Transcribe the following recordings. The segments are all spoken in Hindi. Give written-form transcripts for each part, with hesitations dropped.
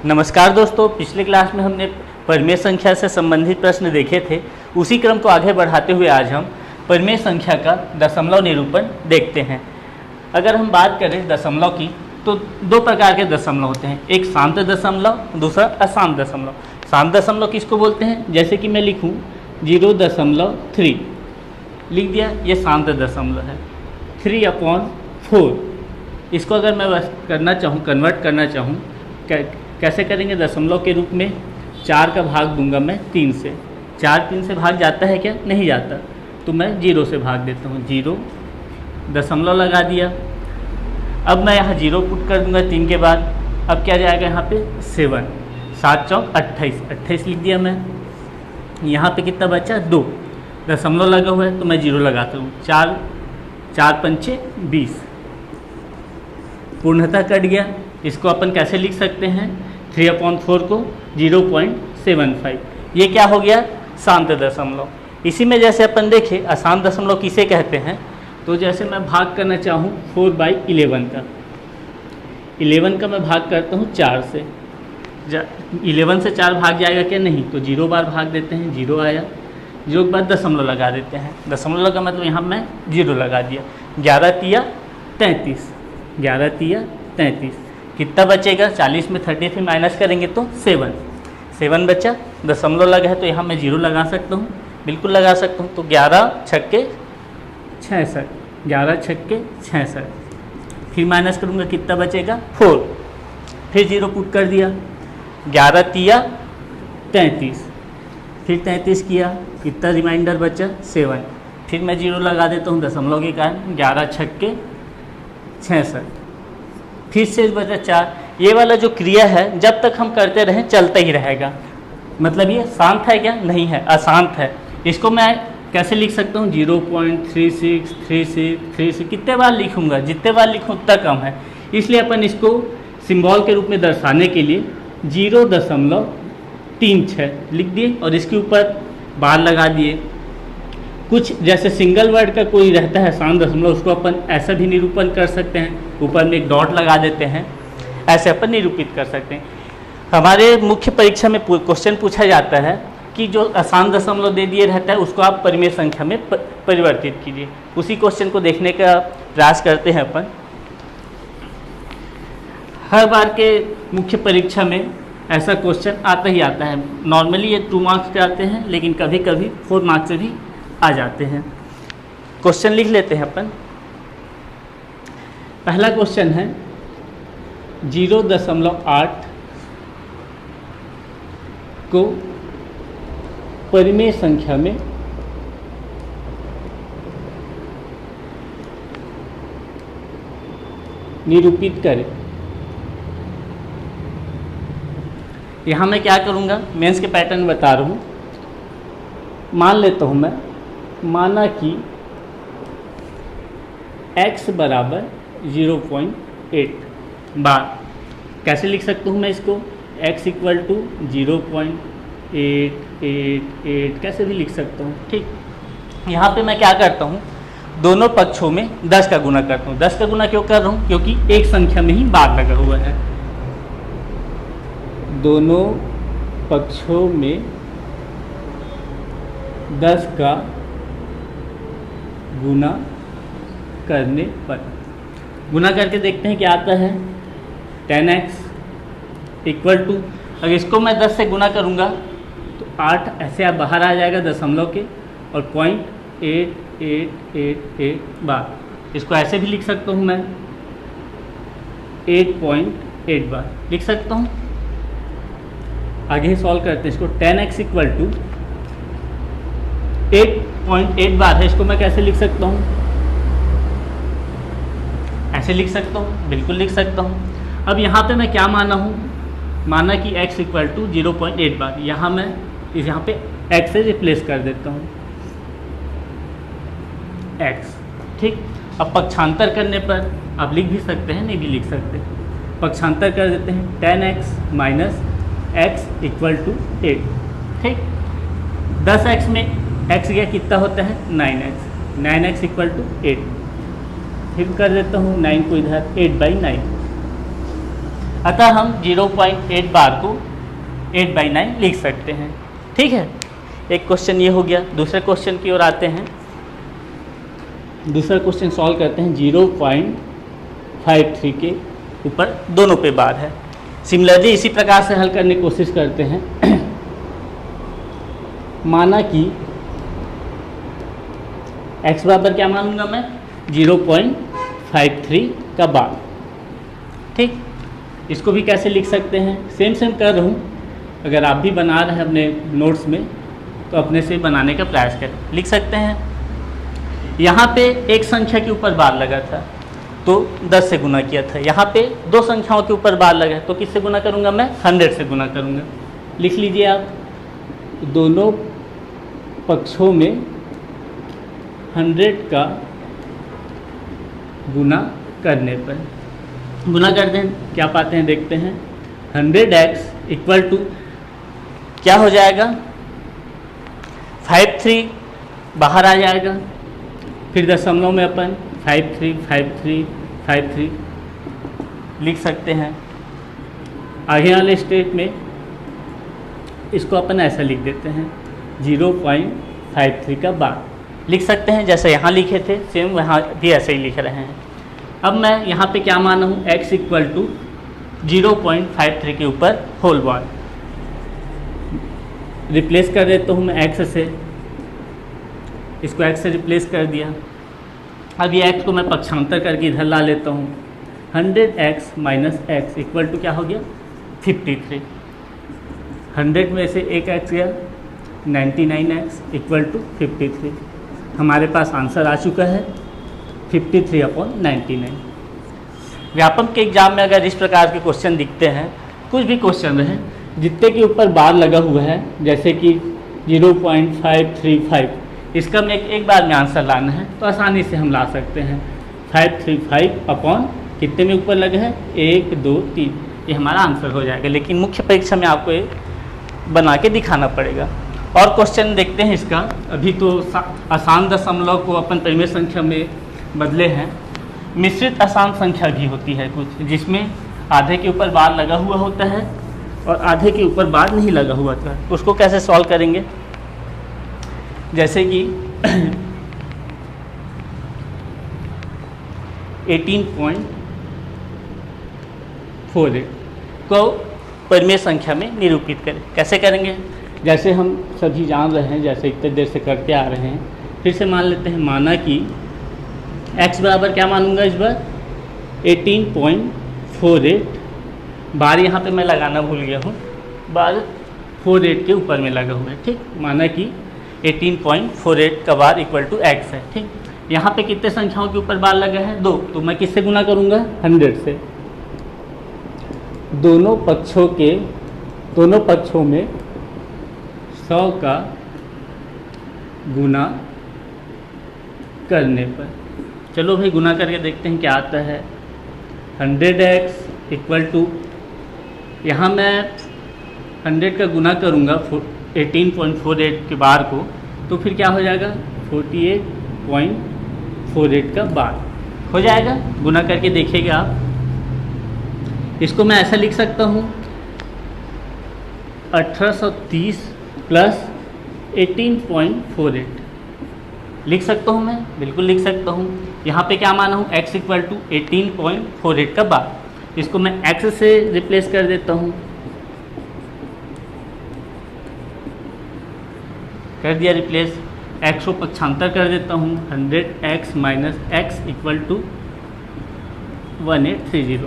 नमस्कार दोस्तों, पिछले क्लास में हमने परिमेय संख्या से संबंधित प्रश्न देखे थे। उसी क्रम को आगे बढ़ाते हुए आज हम परिमेय संख्या का दशमलव निरूपण देखते हैं। अगर हम बात करें दशमलव की तो दो प्रकार के दशमलव होते हैं, एक शांत दशमलव, दूसरा अशांत दशमलव। शांत दशमलव किसको बोलते हैं? जैसे कि मैं लिखूँ 0.3 लिख दिया, ये शांत दशमलव है। 3/4 इसको अगर मैं करना चाहूँ, कन्वर्ट करना चाहूँ, कैसे करेंगे? दशमलव के रूप में 4 का भाग दूंगा मैं 3 से। 4 3 से भाग जाता है क्या? नहीं जाता, तो मैं 0 से भाग देता हूँ। 0 दशमलव लगा दिया। अब मैं यहाँ 0 पुट कर दूंगा 3 के बाद। अब क्या जाएगा यहाँ पे? 7 7 चौक 28 28 लिख दिया मैं। यहाँ पे कितना बचा? 2 दशमलव लगा हुआ है तो मैं 0 लगाता हूँ। 4 4 पंचे 20 पूर्णतः कट गया। इसको अपन कैसे लिख सकते हैं? 3/4 को 0.75। ये क्या हो गया? शांत दशमलव। इसी में जैसे अपन देखें अशांत दशमलव किसे कहते हैं, तो जैसे मैं भाग करना चाहूँ 4/11 का, 11 का मैं भाग करता हूँ 4 से। 11 से 4 भाग जाएगा क्या? नहीं, तो 0 बार भाग देते हैं। 0 आया, 0 के बाद दशमलव लगा देते हैं। दशमलव लगा मतलब यहाँ मैं 0 लगा दिया। 11 तिया 33, 11 तिया 33। कितना बचेगा? 40 में 33 माइनस करेंगे तो 7 बचा। दशमलव लगा है तो यहाँ मैं 0 लगा सकता हूँ, बिल्कुल लगा सकता हूँ। तो 11 छक्के 66, 11 छक्के 66। फिर माइनस करूँगा, कितना बचेगा? 4। फिर 0 पुट कर दिया। 11 तिया 33, फिर 33 किया, कितना रिमाइंडर बचा? 7। फिर मैं 0 लगा देता हूँ दशमलव के कारण। 11 छक्के 66, फिर से बचा 4। ये वाला जो क्रिया है जब तक हम करते रहें चलता ही रहेगा। मतलब ये शांत है क्या? नहीं है, अशांत है। इसको मैं कैसे लिख सकता हूँ? 0.363636। कितने बार लिखूँगा? जितने बार लिखूँ उतना कम है। इसलिए अपन इसको सिंबल के रूप में दर्शाने के लिए 0.36 लिख दिए और इसके ऊपर बार लगा दिए। कुछ जैसे सिंगल वर्ड का कोई रहता है शांत दशमलव, उसको अपन ऐसा भी निरूपण कर सकते हैं, ऊपर में एक डॉट लगा देते हैं, ऐसे अपन निरूपित कर सकते हैं। हमारे मुख्य परीक्षा में क्वेश्चन पूछा जाता है कि जो अशांत दशमलव दे दिए रहता है उसको आप परिमेय संख्या में परिवर्तित कीजिए। उसी क्वेश्चन को देखने का प्रयास करते हैं अपन। हर बार के मुख्य परीक्षा में ऐसा क्वेश्चन आता ही आता है। नॉर्मली ये 2 मार्क्स के आते हैं, लेकिन कभी कभी 4 मार्क्स से भी आ जाते हैं। क्वेश्चन लिख लेते हैं अपन। पहला क्वेश्चन है 0.8 को परिमेय संख्या में निरूपित करें। यहाँ मैं क्या करूँगा? मेंस के पैटर्न बता रहा हूँ। मान लेता हूँ मैं, माना कि x बराबर 0.8 बार। कैसे लिख सकता हूँ मैं इसको? x इक्वल टू 0.888 कैसे भी लिख सकता हूँ। ठीक, यहाँ पे मैं क्या करता हूँ? दोनों पक्षों में 10 का गुना करता हूँ। 10 का गुना क्यों कर रहा हूँ? क्योंकि एक संख्या में ही बार लगा हुआ है। दोनों पक्षों में 10 का गुना करने पर, गुना करके देखते हैं क्या आता है। 10x इक्वल टू, अगर इसको मैं 10 से गुना करूँगा तो 8 ऐसे आप बाहर आ जाएगा दशमलव के, और 0.8888 बार। इसको ऐसे भी लिख सकता हूँ मैं, 8.8 बार लिख सकता हूँ। आगे सॉल्व करते हैं इसको। 10x इक्वल टू 8.8 बार है, इसको मैं कैसे लिख सकता हूँ? ऐसे लिख सकता हूँ, बिल्कुल लिख सकता हूँ। अब यहाँ पे मैं क्या माना हूँ? माना कि x इक्वल टू 0.8 बार। यहाँ मैं यहाँ पे x से रिप्लेस कर देता हूँ, x। ठीक, अब पक्षांतर करने पर आप लिख भी सकते हैं, नहीं भी लिख सकते। पक्षांतर कर देते हैं, 10x minus x equal to 8। ठीक, 10x में x गया, कितना होता है? 9x। 9x equal to 8। फिर कर देता हूँ 9 को इधर, 8/9। अतः हम 0.8 बार को 8/9 लिख सकते हैं। ठीक है, एक क्वेश्चन ये हो गया। दूसरे क्वेश्चन की ओर आते हैं। दूसरा क्वेश्चन सॉल्व करते हैं। 0.53 के ऊपर दोनों पे बार है। सिमिलरली इसी प्रकार से हल करने की कोशिश करते हैं। माना कि x बराबर क्या मानूंगा मैं, 0.53 का बार। ठीक, इसको भी कैसे लिख सकते हैं, सेम कर रहा हूँ। अगर आप भी बना रहे हैं अपने नोट्स में तो अपने से बनाने का प्रयास करें। लिख सकते हैं, यहाँ पे एक संख्या के ऊपर बार लगा था तो 10 से गुना किया था। यहाँ पे दो संख्याओं के ऊपर बार लगा है तो किससे गुना करूँगा मैं, 100 से गुना करूँगा। लिख लीजिए आप, दोनों पक्षों में 100 का गुना करने पर, गुना करते हैं क्या पाते हैं देखते हैं। 100x इक्वल टू क्या हो जाएगा, 53 बाहर आ जाएगा, फिर दशमलव में अपन 53 लिख सकते हैं। आगे वाले स्टेप में इसको अपन ऐसा लिख देते हैं, 0.53 का बार लिख सकते हैं। जैसे यहाँ लिखे थे सेम वहाँ भी ऐसे ही लिख रहे हैं। अब मैं यहाँ पे क्या माना हूँ, x इक्वल टू 0.53 के ऊपर होल बार। रिप्लेस कर देता हूँ मैं x से, इसको x से रिप्लेस कर दिया। अब ये x को मैं पक्षांतर करके इधर ला लेता हूँ। 100x minus x equal to क्या हो गया, 53। 100 में से एक x गया, 99x इक्वल टू 53। हमारे पास आंसर आ चुका है 53/99। व्यापम के एग्जाम में अगर इस प्रकार के क्वेश्चन दिखते हैं, कुछ भी क्वेश्चन रहे, जितने के ऊपर बार लगा हुआ है, जैसे कि 0.535, इसका में एक बार में आंसर लाना है तो आसानी से हम ला सकते हैं। 535 अपॉन कितने में ऊपर लगा है, 1 2 3, ये हमारा आंसर हो जाएगा। लेकिन मुख्य परीक्षा में आपको ये बना के दिखाना पड़ेगा। और क्वेश्चन देखते हैं इसका। अभी तो आसान दशमलव को अपन परिमेय संख्या में बदले हैं। मिश्रित आसान संख्या भी होती है कुछ, जिसमें आधे के ऊपर बार लगा हुआ होता है और आधे के ऊपर बार नहीं लगा हुआ था। उसको कैसे सॉल्व करेंगे, जैसे कि 18.48 को परिमेय संख्या में निरूपित करें। कैसे करेंगे, जैसे हम सभी जान रहे हैं, जैसे इतने देर से करते आ रहे हैं, फिर से मान लेते हैं। माना कि x बराबर क्या मानूंगा इस बार, 18.48। बार यहाँ पे मैं लगाना भूल गया हूँ, बार 48 के ऊपर में लगा हुआ है। ठीक, माना कि 18.48 का बार इक्वल टू x है। ठीक, यहाँ पे कितने संख्याओं के ऊपर बार लगा है, 2, तो मैं किससे गुना करूँगा, 100 से। दोनों पक्षों में 100 का गुना करने पर, चलो भाई गुना करके देखते हैं क्या आता है। 100x इक्वल टू, यहाँ मैं 100 का गुना करूँगा 18.48 के बार को, तो फिर क्या हो जाएगा, 48.48 का बार हो जाएगा। गुना करके देखिएगा आप। इसको मैं ऐसा लिख सकता हूँ, 1830 प्लस 18.48 लिख सकता हूँ मैं, बिल्कुल लिख सकता हूँ। यहाँ पे क्या माना हूँ, x इक्वल टू 18.48 का बार। इसको मैं x से रिप्लेस कर देता हूँ, कर दिया रिप्लेस। x को पक्षांतर कर देता हूँ, 100x minus x equal to 1830।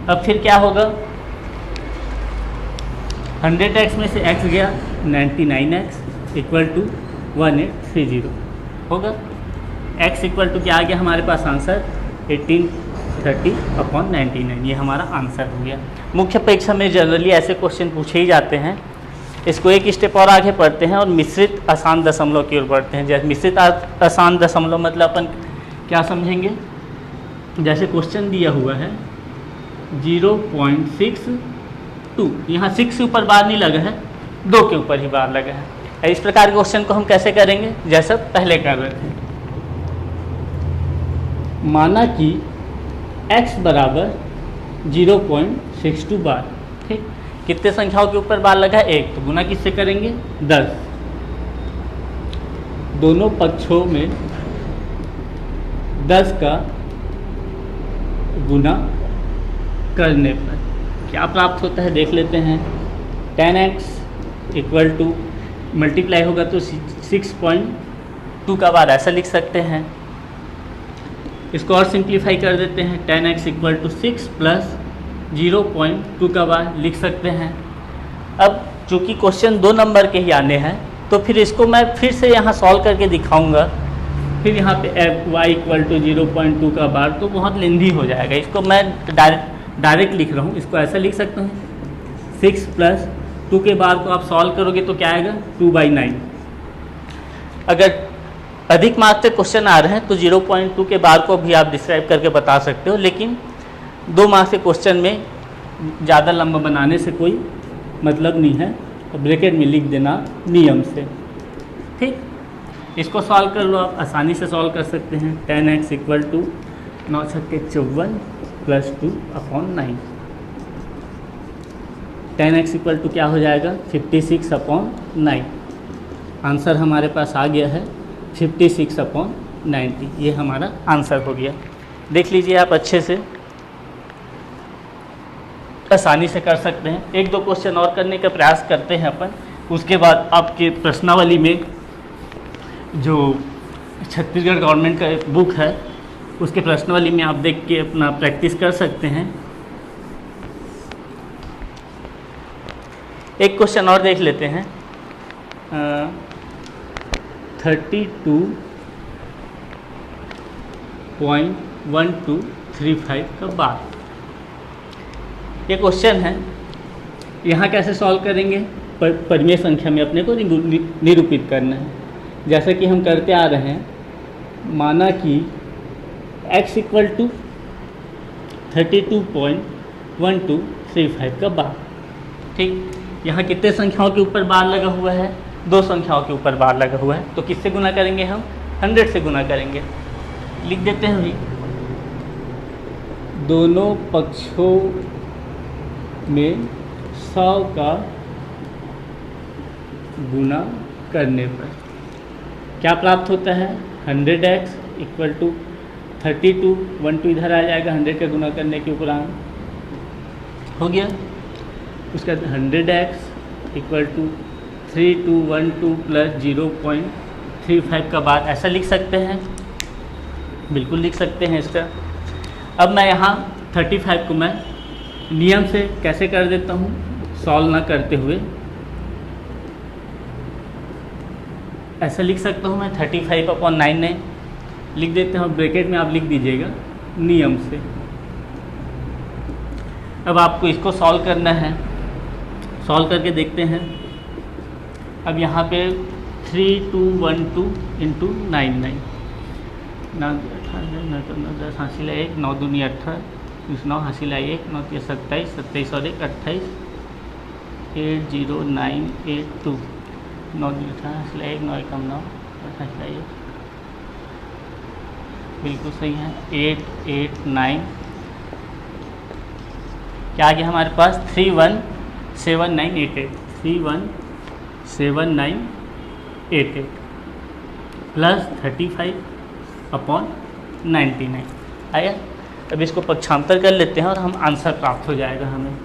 अब फिर क्या होगा, 100x में से x गया, 99x इक्वल टू 1830 होगा। x इक्वल टू क्या आ गया हमारे पास आंसर, 1830/99। ये हमारा आंसर हो गया। मुख्य परीक्षा में जनरली ऐसे क्वेश्चन पूछे ही जाते हैं। इसको एक स्टेप और आगे पढ़ते हैं और मिश्रित आसान दशमलव की ओर बढ़ते हैं। जैसे मिश्रित आसान दशमलव मतलब अपन क्या समझेंगे, जैसे क्वेश्चन दिया हुआ है 0.62, यहाँ 6 के ऊपर बार नहीं लगा है, 2 के ऊपर ही बार लगा है। इस प्रकार के क्वेश्चन को हम कैसे करेंगे, जैसा पहले कर रहे थे। माना कि x बराबर 0.62 बार। ठीक, कितने संख्याओं के ऊपर बार लगा है? 1, तो गुना किससे करेंगे? 10। दोनों पक्षों में 10 का गुना करने पर क्या प्राप्त होता है देख लेते हैं। 10x इक्वल टू मल्टीप्लाई होगा तो 6.2 का बार ऐसा लिख सकते हैं। इसको और सिंप्लीफाई कर देते हैं। 10x इक्वल टू 6 प्लस 0.2 का बार लिख सकते हैं। अब चूँकि क्वेश्चन 2 नंबर के ही आने हैं तो फिर इसको मैं फिर से यहाँ सॉल्व करके दिखाऊंगा। फिर यहाँ पे y इक्वल टू 0.2 का बार तो बहुत लेंदी हो जाएगा। इसको मैं डायरेक्ट लिख रहा हूँ। इसको ऐसा लिख सकता हूँ, 6 प्लस 2 के बार को आप सॉल्व करोगे तो क्या आएगा? 2/9। अगर अधिक मार्क्स से क्वेश्चन आ रहे हैं तो 0.2 के बार को भी आप डिस्क्राइब करके बता सकते हो, लेकिन 2 मार्क्स के क्वेश्चन में ज़्यादा लंबा बनाने से कोई मतलब नहीं है, तो ब्रैकेट में लिख देना नियम से। ठीक, इसको सॉल्व कर लो, आप आसानी से सॉल्व कर सकते हैं। 10x इक्वल टू 9 छक्के 54 प्लस 2/9। 10x इक्वल टू क्या हो जाएगा? 56/9। आंसर हमारे पास आ गया है 56/90। ये हमारा आंसर हो गया। देख लीजिए आप अच्छे से, आसानी से कर सकते हैं। 1-2 क्वेश्चन और करने का प्रयास करते हैं अपन, उसके बाद आपके प्रश्नावली में जो छत्तीसगढ़ गवर्नमेंट का एक बुक है उसके प्रश्नावली में आप देख के अपना प्रैक्टिस कर सकते हैं। एक क्वेश्चन और देख लेते हैं। 32.1235 का बार, ये क्वेश्चन है। यहाँ कैसे सॉल्व करेंगे? परिमेय संख्या में अपने को निरूपित करना है। जैसा कि हम करते आ रहे हैं, माना कि x इक्वल टू 32.1235 का बार। ठीक, यहाँ कितने संख्याओं के ऊपर बार लगा हुआ है? 2 संख्याओं के ऊपर बार लगा हुआ है, तो किससे गुना करेंगे हम? 100 से गुना करेंगे। लिख देते हैं भाई, दोनों पक्षों में 100 का गुना करने पर क्या प्राप्त होता है? 100x इक्वल टू 32, 1 2 इधर आ जाएगा, 100 का गुना करने के उपरांत हो गया। उसके बाद 100x इक्वल टू 3212 प्लस 0.35 का बार ऐसा लिख सकते हैं, बिल्कुल लिख सकते हैं इसका। अब मैं यहाँ 35 को मैं नियम से कैसे कर देता हूँ, सॉल्व ना करते हुए ऐसा लिख सकता हूँ मैं। 35/9 लिख देते हैं, ब्रैकेट में आप लिख दीजिएगा नियम से। अब आपको इसको सॉल्व करना है, सॉल्व करके देखते हैं। अब यहाँ पे 3212 इंटू 99, 10 हासिल 1, 9 दूनी 18, 9 हासिल 1, 9 3 27, 27 और 1 28, 80982, 9 दूनी 18 हासिल 1, 9 कम 9 हासिल 1, बिल्कुल सही है। 889 क्या आ गया हमारे पास? 317988, 317988 प्लस 35/99 आया। अब इसको पक्षांतर कर लेते हैं और हम आंसर प्राप्त हो जाएगा हमें।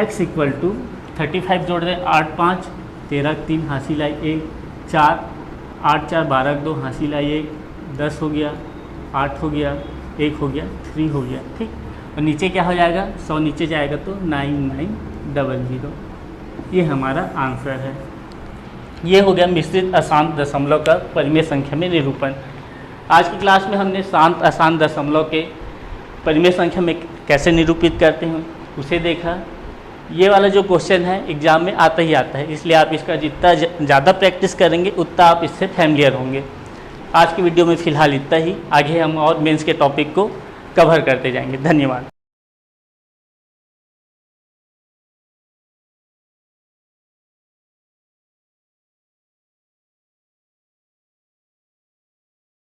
x इक्वल टू 35 जोड़ दें, 8 5 13 3 हासिल आई 1, 4 8 4 12 2 हासिल आई 1, 10 हो गया, 8 हो गया, 1 हो गया, 3 हो गया। ठीक, और नीचे क्या हो जाएगा? 100 नीचे जाएगा तो 9900। ये हमारा आंसर है। ये हो गया मिश्रित अशांत दशमलव का परिमेय संख्या में निरूपण। आज की क्लास में हमने शांत अशांत दशमलव के परिमेय संख्या में कैसे निरूपित करते हैं उसे देखा। ये वाला जो क्वेश्चन है एग्जाम में आता ही आता है, इसलिए आप इसका जितना ज़्यादा प्रैक्टिस करेंगे उतना आप इससे फैमिलियर होंगे। आज की वीडियो में फ़िलहाल इतना ही, आगे हम और मेंस के टॉपिक को कवर करते जाएंगे। धन्यवाद।